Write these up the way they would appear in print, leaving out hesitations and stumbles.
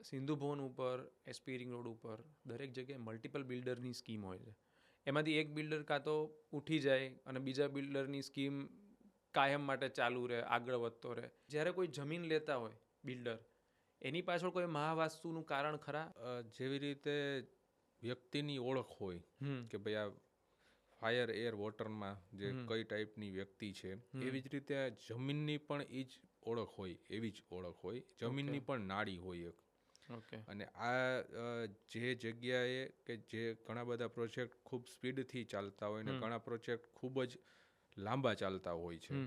સિંધુ ભવન ઉપર, SP ring road ઉપર દરેક જગ્યાએ મલ્ટિપલ બિલ્ડરની સ્કીમ હોય છે. એમાંથી એક બિલ્ડર કાં તો ઉઠી જાય અને બીજા બિલ્ડરની સ્કીમ કાયમ માટે ચાલુ રહે, આગળ વધતો રહે. જ્યારે કોઈ જમીન લેતા હોય બિલ્ડર, એની પાછળ કોઈ મહાવાસ્તુનું કારણ ખરા? જેવી રીતે વ્યક્તિની ઓળખ હોય કે ભાઈ આ ફાયર એર વોટરમાં જે કઈ ટાઈપની વ્યક્તિ છે, એવી જ રીતે જમીનની પણ એ જ ઓળખ હોય, એવી જ ઓળખ હોય. જમીનની પણ નાડી હોય એક. ઓકે. અને આ જે જગ્યાએ કે જે ઘણા બધા પ્રોજેક્ટ ખૂબ સ્પીડથી ચાલતા હોય ને ઘણા પ્રોજેક્ટ ખૂબ જ લાંબા ચાલતા હોય છે,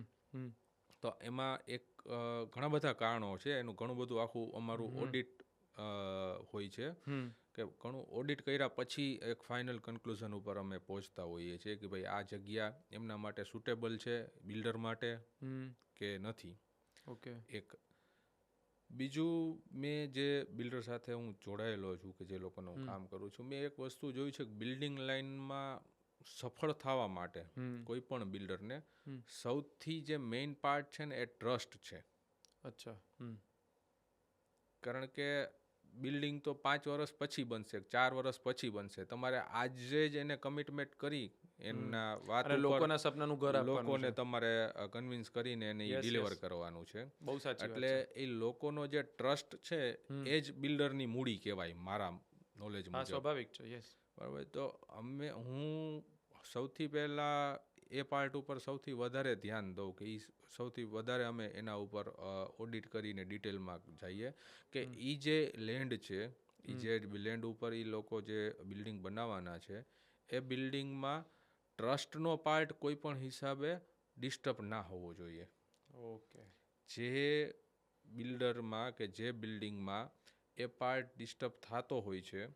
તો એમાં એક ઘણા બધા કારણો છે. એનું ઘણું બધું આખું અમારું ઓડિટ હોય છે કે ઘણું ઓડિટ કર્યા પછી એક ફાઇનલ કન્ક્લુઝન ઉપર અમે પહોંચતા હોઈએ છીએ કે ભાઈ આ જગ્યા એમના માટે સુટેબલ છે બિલ્ડર માટે કે નથી. ઓકે. એક બીજું, મેં જે બિલ્ડર સાથે હું જોડાયેલો છું કે જે લોકોને હું કામ કરું છું, મેં એક વસ્તુ જોયું છે કે બિલ્ડિંગ લાઇનમાં સફળ થવા માટે કોઈ પણ બિલ્ડરને સૌથી જે મેઇન પાર્ટ છે ને એ ટ્રસ્ટ છે. અચ્છા. કારણ કે બિલ્ડિંગ તો 5 વર્ષ પછી બનશે, 4 વર્ષ પછી બનશે. તમારે આજે જ એને કમિટમેન્ટ કરી એના વાત ઉપર લોકોના સપનાનું ઘર આપવાનું લોકોને છે. તમારે કન્વિન્સ કરીને એને ડિલિવર કરવાનું છે. બહુ સાચી વાત એટલે છે. એ લોકોનો જે ટ્રસ્ટ છે એ જ બિલ્ડરની મૂડી કહેવાય મારા નોલેજ હા, મુજબ. સ્વાભાવિક છે. યસ. બરાબર. તો હું સૌથી પહેલાં એ પાર્ટ ઉપર સૌથી વધારે ધ્યાન દઉં કે એ સૌથી વધારે અમે એના ઉપર ઓડિટ કરીને ડિટેલમાં જઈએ કે એ જે લેન્ડ છે, એ જે લેન્ડ ઉપર એ લોકો જે બિલ્ડિંગ બનાવવાના છે, એ બિલ્ડિંગમાં ટ્રસ્ટનો પાર્ટ કોઈ પણ હિસાબે ડિસ્ટર્બ ના હોવો જોઈએ. ઓકે. જે બિલ્ડરમાં કે જે બિલ્ડિંગમાં એ પાર્ટ ડિસ્ટર્બ થતો હોય છે,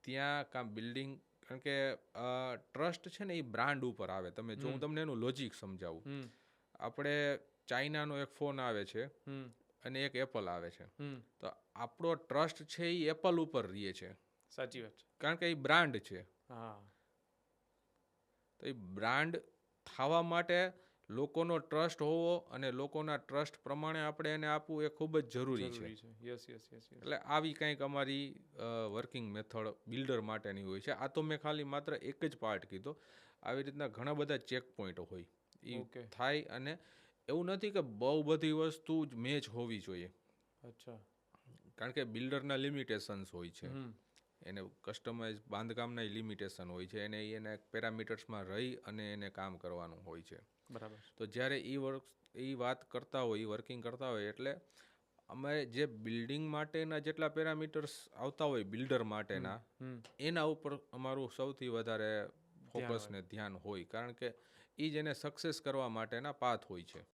ત્યાં કાં બિલ્ડિંગ, કારણ કે ટ્રસ્ટ છે ને એ બ્રાન્ડ ઉપર આવે. જો હું તમને એનું લોજિક સમજાવું, આપણે ચાઇનાનો એક ફોન આવે છે અને એક એપલ આવે છે, તો આપણો ટ્રસ્ટ છે એ એપલ ઉપર રહીએ છે. સાચી વાત છે. કારણ કે એ બ્રાન્ડ છે. હા. તો એ બ્રાન્ડ થવા માટે લોકોનો ટ્રસ્ટ હોવો અને લોકોના ટ્રસ્ટ પ્રમાણે આપણે એને આપવું એ ખૂબ જ જરૂરી છે. Yes yes yes. એટલે આવી કંઈક અમારી વર્કિંગ મેથડ બિલ્ડર માટેની હોય છે. આ તો મેં ખાલી માત્ર એક જ પાર્ટ કીધો. આવી રીતના ઘણા બધા ચેક પોઈન્ટ હોય એ થાય. અને એવું નથી કે બહુ બધી વસ્તુ જ મેચ હોવી જોઈએ. અચ્છા. કારણ કે બિલ્ડરના લિમિટેશન્સ હોય છે, એને કસ્ટમાઇઝ બાંધકામના લિમિટેશન હોય છે, એને પેરામીટર્સમાં રહી અને એને કામ કરવાનું હોય છે. બરાબર. તો જ્યારે એ વાત કરતા હોય, એ વર્કિંગ કરતા હોય, એટલે અમે જે બિલ્ડિંગ માટેના જેટલા પેરામીટર્સ આવતા હોય બિલ્ડર માટેના, એના ઉપર અમારું સૌથી વધારે ફોકસ ને ધ્યાન હોય. કારણ કે એ જ એને સક્સેસ કરવા માટેના પાથ હોય છે.